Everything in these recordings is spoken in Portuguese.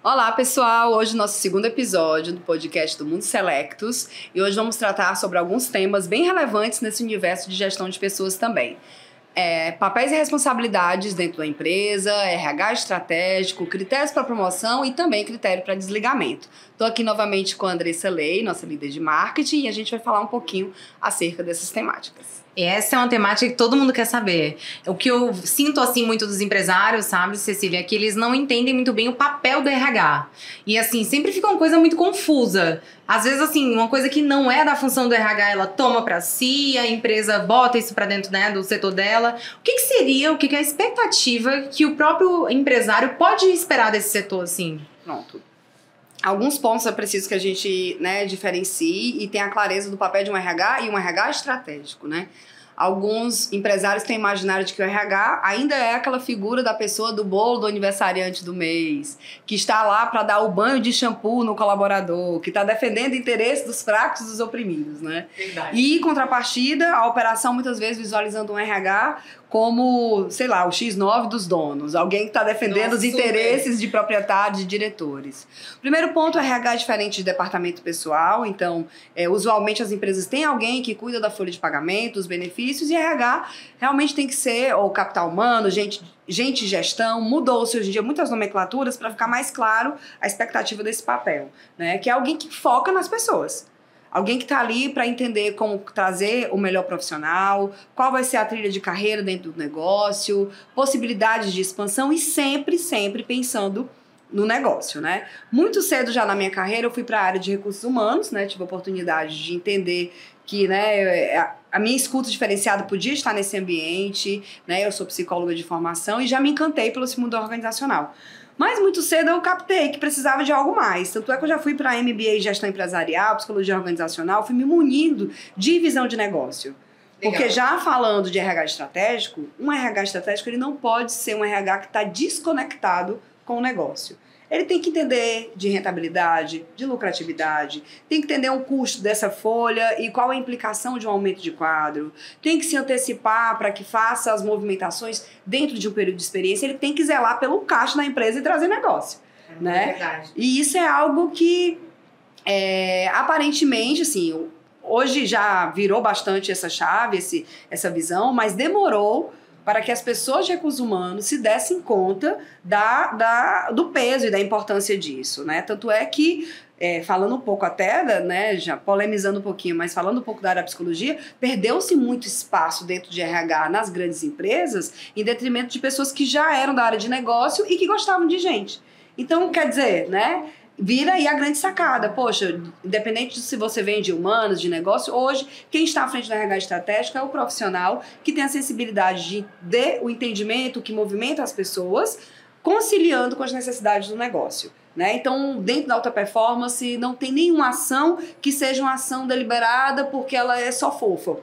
Olá, pessoal! Hoje nosso segundo episódio do podcast do Mundo Selectus e hoje vamos tratar sobre alguns temas bem relevantes nesse universo de gestão de pessoas também. Papéis e responsabilidades dentro da empresa, RH estratégico, critérios para promoção e também critério para desligamento. Estou aqui novamente com a Andressa Lei, nossa líder de marketing, e a gente vai falar um pouquinho acerca dessas temáticas. Essa é uma temática que todo mundo quer saber. O que eu sinto, assim, muito dos empresários, sabe, Cecília, é que eles não entendem muito bem o papel do RH. E, assim, sempre fica uma coisa muito confusa. Às vezes, assim, uma coisa que não é da função do RH, ela toma pra si, a empresa bota isso pra dentro, né, do setor dela. O que seria, o que é a expectativa que o próprio empresário pode esperar desse setor, assim? Pronto. Alguns pontos é preciso que a gente, diferencie e tenha a clareza do papel de um RH e um RH estratégico, né? Alguns empresários têm imaginário de que o RH ainda é aquela figura da pessoa do bolo do aniversariante do mês, que está lá para dar o banho de shampoo no colaborador, que está defendendo o interesse dos fracos e dos oprimidos, né? Verdade. E, em contrapartida, a operação muitas vezes visualizando um RH como, sei lá, o X9 dos donos, alguém que está defendendo os interesses de proprietários e diretores. Primeiro ponto, o RH é diferente de departamento pessoal, então, usualmente as empresas têm alguém que cuida da folha de pagamento, dos benefícios, e RH realmente tem que ser, ou capital humano, gente de gestão, mudou-se hoje em dia muitas nomenclaturas para ficar mais claro a expectativa desse papel, né? Que é alguém que foca nas pessoas. Alguém que está ali para entender como trazer o melhor profissional, qual vai ser a trilha de carreira dentro do negócio, possibilidades de expansão e sempre pensando no negócio, né? Muito cedo já na minha carreira eu fui para a área de recursos humanos, né? Tive a oportunidade de entender que, né, a minha escuta diferenciada podia estar nesse ambiente, né? Eu sou psicóloga de formação e já me encantei pelo esse mundo organizacional. Mas muito cedo eu captei que precisava de algo mais. Tanto é que eu já fui para a MBA em Gestão Empresarial, Psicologia Organizacional, fui me munindo de visão de negócio. Legal. Porque já falando de RH estratégico, um RH estratégico ele não pode ser um RH que está desconectado com o negócio. Ele tem que entender de rentabilidade, de lucratividade, tem que entender o custo dessa folha e qual a implicação de um aumento de quadro, tem que se antecipar para que faça as movimentações dentro de um período de experiência, ele tem que zelar pelo caixa da empresa e trazer negócio. Né? Verdade. E isso é algo que, aparentemente, assim, hoje já virou bastante essa chave, essa visão, mas demorou para que as pessoas de recursos humanos se dessem conta do peso e da importância disso, né? Tanto é que, falando um pouco até, né, já polemizando um pouquinho, mas falando um pouco da área da psicologia, perdeu-se muito espaço dentro de RH nas grandes empresas, em detrimento de pessoas que já eram da área de negócio e que gostavam de gente. Então, quer dizer, né? Vira aí a grande sacada. Poxa, independente de se você vem de humanos, de negócio, hoje quem está à frente do RH estratégico é o profissional que tem a sensibilidade de o entendimento que movimenta as pessoas, conciliando com as necessidades do negócio. Né? Então, dentro da alta performance, não tem nenhuma ação que seja uma ação deliberada porque ela é só fofa.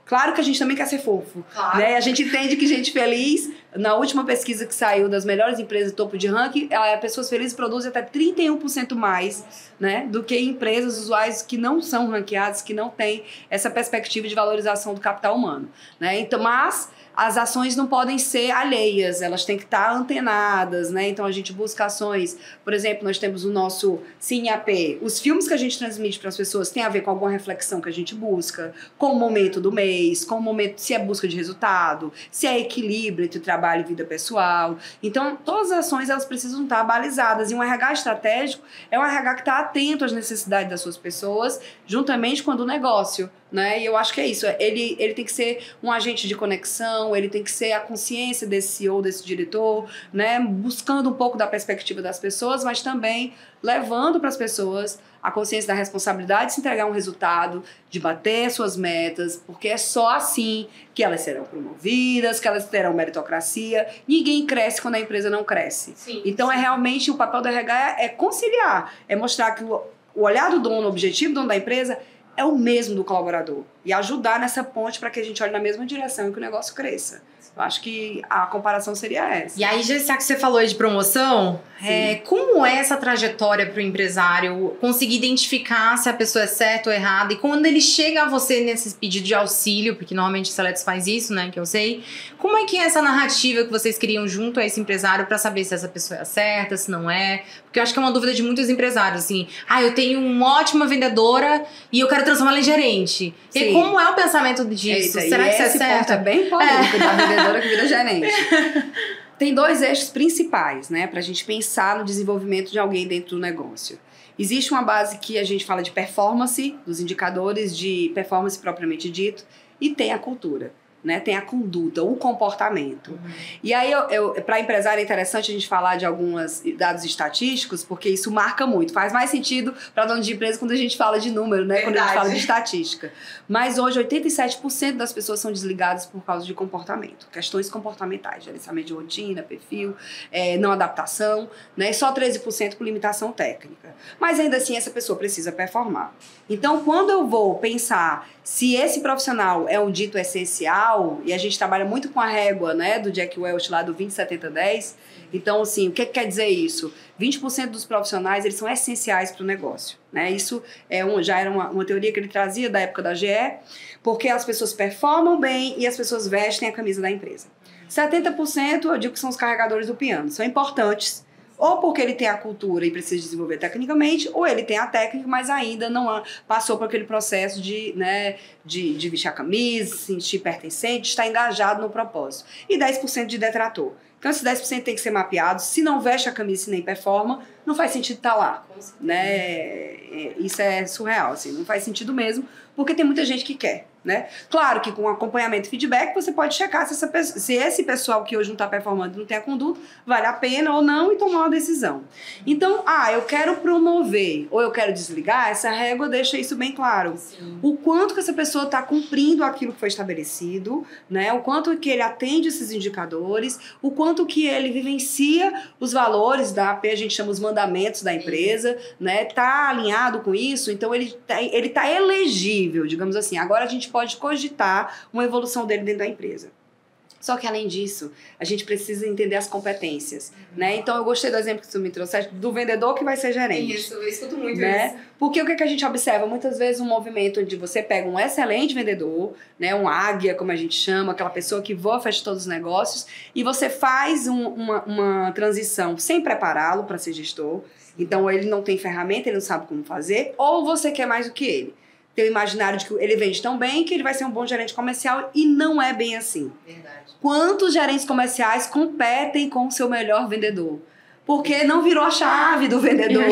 Claro que a gente também quer ser fofo, claro. Né? A gente entende que gente feliz, na última pesquisa que saiu das melhores empresas do topo de ranking, pessoas felizes produzem até 31% mais, né, do que empresas usuais que não são ranqueadas, que não têm essa perspectiva de valorização do capital humano. Né? Então, mas as ações não podem ser alheias, elas têm que estar antenadas, né? Então a gente busca ações, por exemplo, nós temos o nosso CineAP, os filmes que a gente transmite para as pessoas têm a ver com alguma reflexão que a gente busca, com o momento do mês, com o momento, se é busca de resultado, se é equilíbrio entre trabalho e vida pessoal. Então todas as ações elas precisam estar balizadas e um RH estratégico é um RH que está atento às necessidades das suas pessoas, juntamente com a do negócio. Né? E eu acho que é isso, ele tem que ser um agente de conexão, ele tem que ser a consciência desse CEO, desse diretor, né? Buscando um pouco da perspectiva das pessoas, mas também levando para as pessoas a consciência da responsabilidade de se entregar um resultado, de bater suas metas, porque é só assim que elas serão promovidas, que elas terão meritocracia. Ninguém cresce quando a empresa não cresce. Sim, então, sim. Realmente o papel do RH é conciliar, é mostrar que o olhar do dono, o objetivo do dono da empresa é o mesmo do colaborador. E ajudar nessa ponte para que a gente olhe na mesma direção e que o negócio cresça. Eu acho que a comparação seria essa. E aí, já que você falou de promoção, como é essa trajetória para o empresário conseguir identificar se a pessoa é certa ou errada? E quando ele chega a você nesse pedido de auxílio, porque normalmente a Seletos faz isso, né, que eu sei, como é que é essa narrativa que vocês criam junto a esse empresário para saber se essa pessoa é certa, se não é? Porque eu acho que é uma dúvida de muitos empresários, assim, eu tenho uma ótima vendedora e eu quero transformá-la em gerente. Sim. E como é o pensamento disso? Eita, será que isso é esse certo? ponto é bem polêmico da vendedora que vira gerente. Tem 2 eixos principais, né, pra gente pensar no desenvolvimento de alguém dentro do negócio. Existe uma base que a gente fala de performance, dos indicadores de performance propriamente dito, e tem a cultura, né, tem a conduta, o comportamento. E aí, para empresário é interessante a gente falar de alguns dados estatísticos, porque isso marca muito. Faz mais sentido para dono de empresa quando a gente fala de número, né, quando a gente fala de estatística. Mas hoje, 87% das pessoas são desligadas por causa de comportamento. Questões comportamentais, gerenciamento de rotina, perfil, não adaptação, né, e só 13% por limitação técnica. Mas ainda assim, essa pessoa precisa performar. Então, quando eu vou pensar se esse profissional é um dito essencial, e a gente trabalha muito com a régua, né, do Jack Welch lá do 20-70-10, então, assim, o que quer dizer isso? 20% dos profissionais, eles são essenciais para o negócio, né? Isso já era uma teoria que ele trazia da época da GE, porque as pessoas performam bem e as pessoas vestem a camisa da empresa. 70% eu digo que são os carregadores do piano, são importantes, ou porque ele tem a cultura e precisa desenvolver tecnicamente, ou ele tem a técnica, mas ainda não passou por aquele processo de vestir a camisa, se sentir pertencente, estar engajado no propósito. E 10% de detrator. Então, esses 10% tem que ser mapeado. Se não veste a camisa e nem performa, não faz sentido estar lá. Né? Isso é surreal, assim, não faz sentido mesmo, porque tem muita gente que quer. Né? Claro que com acompanhamento e feedback você pode checar se esse pessoal que hoje não está performando não tem a conduta, vale a pena ou não, e tomar uma decisão. Então, eu quero promover ou eu quero desligar, essa régua deixa isso bem claro. Sim. O quanto que essa pessoa está cumprindo aquilo que foi estabelecido, né? O quanto que ele atende esses indicadores, o quanto que ele vivencia os valores da AP, a gente chama os mandamentos da empresa, né? Tá alinhado com isso, então ele tá elegível, digamos assim. Agora a gente pode cogitar uma evolução dele dentro da empresa. Só que, além disso, a gente precisa entender as competências, né? Então, eu gostei do exemplo que você me trouxe, do vendedor que vai ser gerente. Isso, eu escuto muito né? isso. Porque o que a gente observa? Muitas vezes um movimento onde você pega um excelente vendedor, né? Um águia, como a gente chama, aquela pessoa que voa, fecha todos os negócios, e você faz uma transição sem prepará-lo para ser gestor. Então, ele não tem ferramenta, ele não sabe como fazer, ou você quer mais do que ele. Tem o imaginário de que ele vende tão bem que ele vai ser um bom gerente comercial, e não é bem assim. Verdade. Quantos gerentes comerciais competem com o seu melhor vendedor? Porque não virou a chave do vendedor.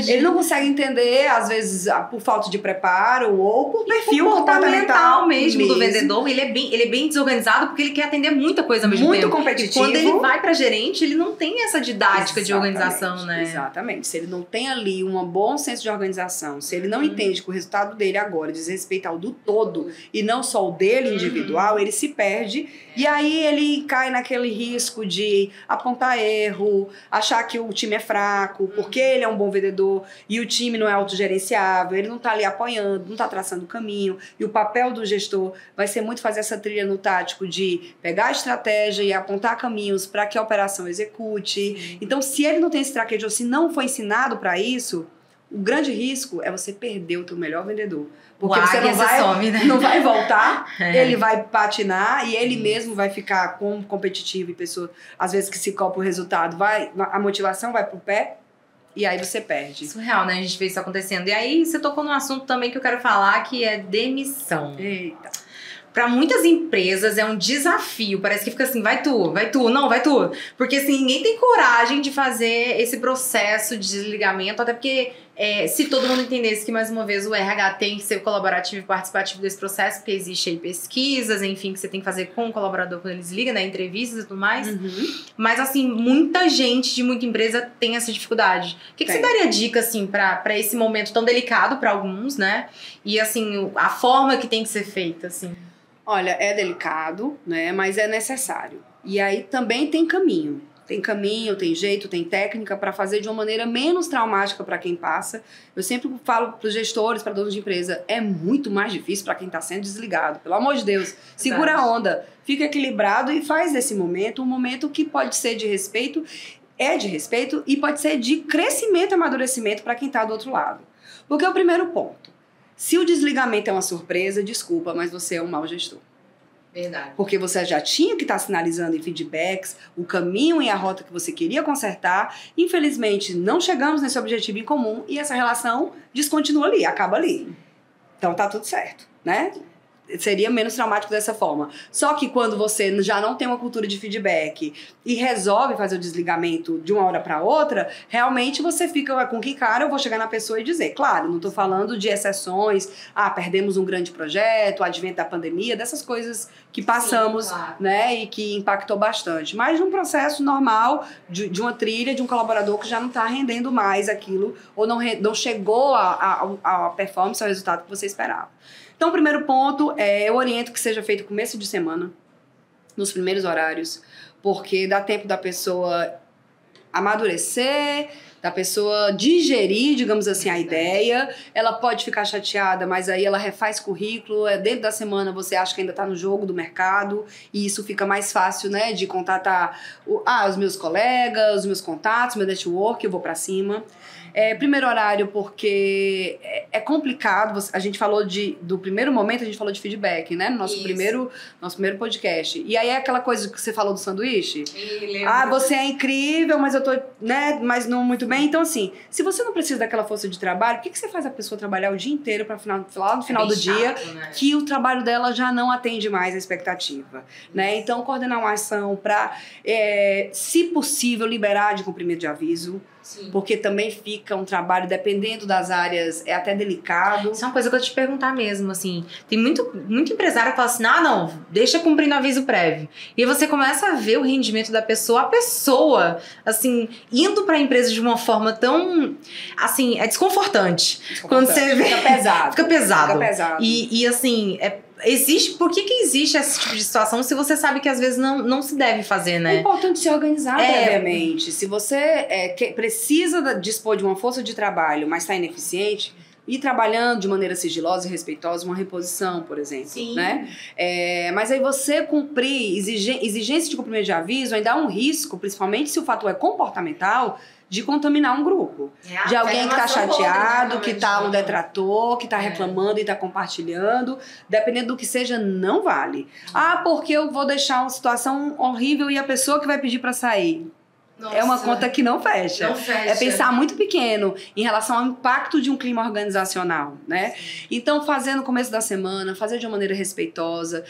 Ele não consegue entender, às vezes, por falta de preparo ou por perfil comportamental mesmo do vendedor. Ele é bem desorganizado porque ele quer atender muita coisa ao mesmo tempo. Muito competitivo. E quando ele vai para gerente, ele não tem essa didática de organização, né? Exatamente. Se ele não tem ali um bom senso de organização, se ele não entende que o resultado dele agora diz respeito ao do todo e não só o dele individual, ele se perde. E aí ele cai naquele risco de apontar erro, achar que o time é fraco, porque ele é um bom vendedor e o time não é autogerenciável, ele não está ali apoiando, não está traçando o caminho. E o papel do gestor vai ser muito fazer essa trilha no tático de pegar a estratégia e apontar caminhos para que a operação execute. Sim. Então, se ele não tem esse traquejo, ou se não foi ensinado para isso, o grande risco é você perder o teu melhor vendedor. Porque você não vai voltar, ele vai patinar e ele mesmo vai ficar como competitivo e pessoa, às vezes que se copa o resultado, a motivação vai pro pé e aí você perde. Surreal, né? A gente vê isso acontecendo. E aí você tocou num assunto também que eu quero falar, que é demissão. Eita. Para muitas empresas é um desafio, parece que fica assim, vai tu, não, vai tu. Porque assim, ninguém tem coragem de fazer esse processo de desligamento, até porque se todo mundo entendesse que, mais uma vez, o RH tem que ser colaborativo e participativo desse processo, porque existe aí pesquisas, enfim, que você tem que fazer com o colaborador quando ele desliga, né, entrevistas e tudo mais. Mas assim, muita gente de muita empresa tem essa dificuldade. O que você daria dica, assim, para esse momento tão delicado para alguns, né? E assim, a forma que tem que ser feita, assim. Olha, é delicado, né? Mas é necessário. E aí também tem caminho. Tem caminho, tem jeito, tem técnica para fazer de uma maneira menos traumática para quem passa. Eu sempre falo para os gestores, para donos de empresa, é muito mais difícil para quem está sendo desligado. Pelo amor de Deus, segura a onda, fica equilibrado e faz desse momento um momento que pode ser de respeito, e pode ser de crescimento e amadurecimento para quem está do outro lado. Porque é o primeiro ponto. Se o desligamento é uma surpresa, desculpa, mas você é um mau gestor. Verdade. Porque você já tinha que estar sinalizando em feedbacks o caminho e a rota que você queria consertar. Infelizmente, não chegamos nesse objetivo em comum e essa relação descontinua ali, acaba ali. Então tá tudo certo, né? Seria menos traumático dessa forma. Só que quando você já não tem uma cultura de feedback e resolve fazer o desligamento de uma hora para outra, realmente você fica com que cara eu vou chegar na pessoa e dizer. Claro, não estou falando de exceções, perdemos um grande projeto, o advento da pandemia, dessas coisas que passamos, sim, claro, né, e que impactou bastante. Mas num processo normal de uma trilha, de um colaborador que já não está rendendo mais aquilo ou não chegou a performance, ao resultado que você esperava. Então, o primeiro ponto, eu oriento que seja feito começo de semana, nos primeiros horários, porque dá tempo da pessoa amadurecer, da pessoa digerir, digamos assim, a ideia. Ela pode ficar chateada, mas aí ela refaz currículo, dentro da semana você acha que ainda está no jogo do mercado, e isso fica mais fácil, né, de contatar os meus colegas, os meus contatos, meu network, eu vou para cima. Primeiro horário, porque é complicado. A gente falou do primeiro momento, a gente falou de feedback, né? No nosso primeiro podcast. E aí é aquela coisa que você falou do sanduíche. Você é incrível, mas eu tô, né? Mas não muito bem. Então, assim, se você não precisa daquela força de trabalho, por que você faz a pessoa trabalhar o dia inteiro para no final do dia, né, que o trabalho dela já não atende mais a expectativa, né? Então, coordenar uma ação para, se possível, liberar de cumprimento de aviso. Sim. Porque também fica um trabalho, dependendo das áreas, é até delicado. Isso é uma coisa que eu ia te perguntar mesmo, assim. Tem muito empresário que fala assim, não, deixa cumprindo aviso prévio. E aí você começa a ver o rendimento da pessoa, a pessoa, assim, indo pra empresa de uma forma tão, assim, é desconfortante. Quando você vê... Fica pesado. Fica pesado. Fica pesado. E assim, por que existe esse tipo de situação se você sabe que às vezes não se deve fazer, né? É importante se organizar previamente. Se você precisa dispor de uma força de trabalho, mas está ineficiente, ir trabalhando de maneira sigilosa e respeitosa, uma reposição, por exemplo. Sim. Né? Mas aí você cumprir exigência de cumprimento de aviso ainda há um risco, principalmente se o fator é comportamental, de contaminar um grupo. De alguém que está chateado, que está um detrator, que está reclamando e está compartilhando. Dependendo do que seja, não vale. Porque eu vou deixar uma situação horrível e a pessoa que vai pedir para sair. Nossa. É uma conta que não fecha. Não fecha. É pensar muito pequeno em relação ao impacto de um clima organizacional, né? Então, fazer no começo da semana, fazer de uma maneira respeitosa,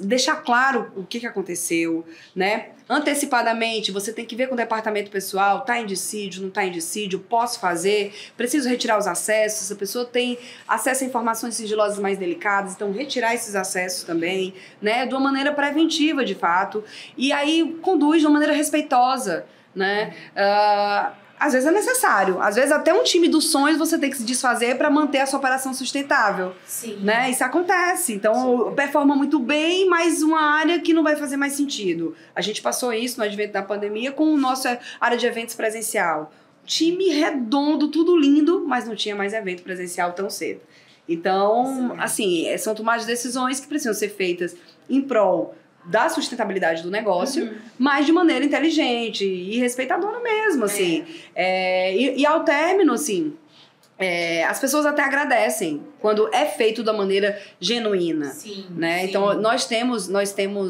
deixar claro o que aconteceu, né? Antecipadamente, você tem que ver com o departamento pessoal, tá em dissídio, não tá em dissídio, posso fazer, preciso retirar os acessos, a pessoa tem acesso a informações sigilosas mais delicadas, então retirar esses acessos também, né? De uma maneira preventiva, de fato, e aí conduz de uma maneira respeitosa, né? Às vezes é necessário. Às vezes até um time dos sonhos você tem que se desfazer para manter a sua operação sustentável. Sim. Né? Isso acontece. Então, sim, performa muito bem, mas uma área que não vai fazer mais sentido. A gente passou isso no advento da pandemia com o nosso área de eventos presencial. Time redondo, tudo lindo, mas não tinha mais evento presencial tão cedo. Então, assim, são tomadas decisões que precisam ser feitas em prol da sustentabilidade do negócio, mas de maneira inteligente e respeitadora mesmo, assim. E ao término, assim, as pessoas até agradecem quando é feito da maneira genuína. Sim, né? Sim. Então, nós temos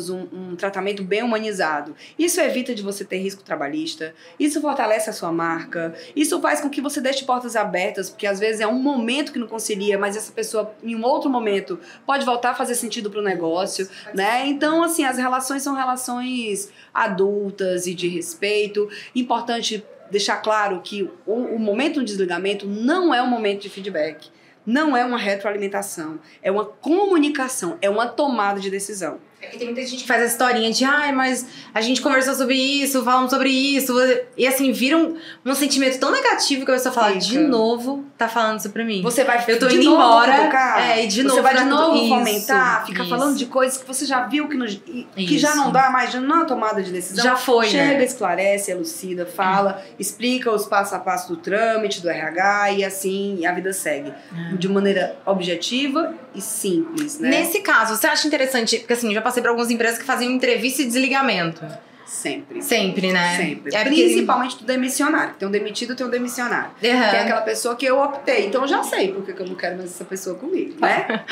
um tratamento bem humanizado. Isso evita de você ter risco trabalhista, isso fortalece a sua marca, isso faz com que você deixe portas abertas, porque às vezes é um momento que não concilia, mas essa pessoa, em um outro momento, pode voltar a fazer sentido para o negócio, né? Então, assim, as relações são relações adultas e de respeito. Importante deixar claro que o momento do desligamento não é um momento de feedback, não é uma retroalimentação, é uma comunicação, é uma tomada de decisão. É que tem muita gente que faz a historinha de mas a gente conversou sobre isso, falamos sobre isso. E assim, vira um sentimento tão negativo que a pessoa fala, de novo, tá falando sobre mim. Você vai eu tô de indo novo embora. Tocar, e de novo. Você vai de novo isso, fomentar, fica falando de coisas que você já viu que já não dá mais, já não é tomada de decisão. Já foi, Chega, né? esclarece, elucida, fala, explica os passo a passo do trâmite, do RH e assim a vida segue. De maneira objetiva e simples, né? Nesse caso, você acha interessante, porque assim, eu já passei por algumas empresas que faziam entrevista e desligamento. Sempre. Sempre, né? Sempre. É Principalmente do demissionário. Tem um demitido, tem um demissionário. Que é aquela pessoa que eu optei. Então eu já sei porque que eu não quero mais essa pessoa comigo, né?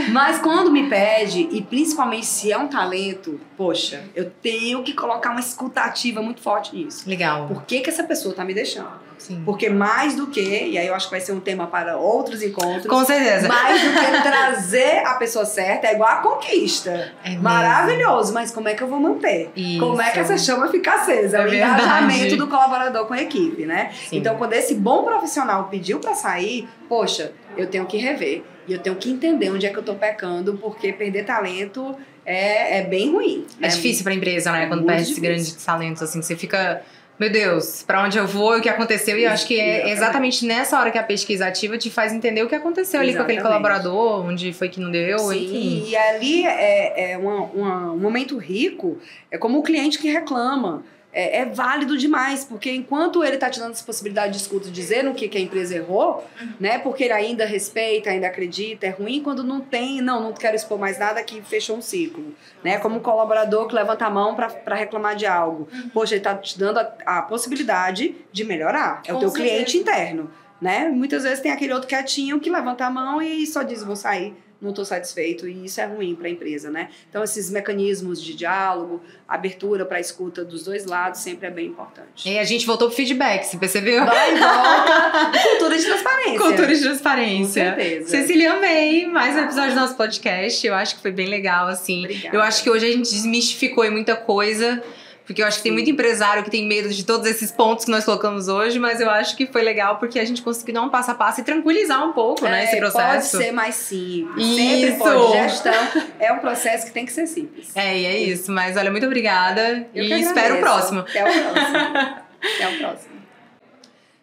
Mas quando me pede, e principalmente se é um talento, poxa, eu tenho que colocar uma escutativa muito forte nisso. Legal. Por que essa pessoa tá me deixando? Sim. Porque mais do que, e aí eu acho que vai ser um tema para outros encontros. Com certeza. Mais do que trazer a pessoa certa, é igual a conquista. Maravilhoso, mas como é que eu vou manter? Isso. Como é que essa chama fica acesa? É o engajamento do colaborador com a equipe, né? Sim. Então, quando esse bom profissional pediu para sair, poxa, eu tenho que rever. E eu tenho que entender onde é que eu tô pecando, porque perder talento é bem ruim. É difícil pra empresa, né? Quando perde esse grande talento, assim, você fica... Meu Deus, pra onde eu vou e o que aconteceu? E eu acho que é exatamente nessa hora que a pesquisa ativa te faz entender o que aconteceu ali com aquele colaborador, onde foi que não deu, sim, enfim. E ali é um momento rico, é como o cliente que reclama. É válido demais, porque enquanto ele está te dando essa possibilidade de escuta, dizendo que a empresa errou, né? Porque ele ainda respeita, ainda acredita, é ruim quando não tem, não quero expor mais nada, que fechou um ciclo, né? Como um colaborador que levanta a mão para reclamar de algo. Poxa, ele está te dando a possibilidade de melhorar. É o teu cliente interno, né? Muitas vezes tem aquele outro quietinho que levanta a mão e só diz, vou sair. Não estou satisfeito, e isso é ruim para a empresa, né? Então, esses mecanismos de diálogo, abertura para a escuta dos dois lados sempre é bem importante. E a gente voltou pro feedback, você percebeu? Vai e volta. Cultura de transparência. Cultura de transparência. Com certeza. Cecília, amei mais um episódio do nosso podcast. Eu acho que foi bem legal, assim. Obrigada. Eu acho que hoje a gente desmistificou em muita coisa. Porque eu acho que tem muito empresário que tem medo de todos esses pontos que nós colocamos hoje, mas eu acho que foi legal porque a gente conseguiu dar um passo a passo e tranquilizar um pouco, né, esse processo. Pode ser mais simples. Isso. Sempre pode. Gestão é um processo que tem que ser simples. E é isso. Mas olha, muito obrigada Eu e espero o próximo. Até o próximo. Até o próximo.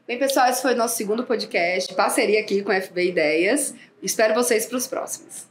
Bem, pessoal, esse foi o nosso segundo podcast, parceria aqui com a FB Ideias. Espero vocês para os próximos.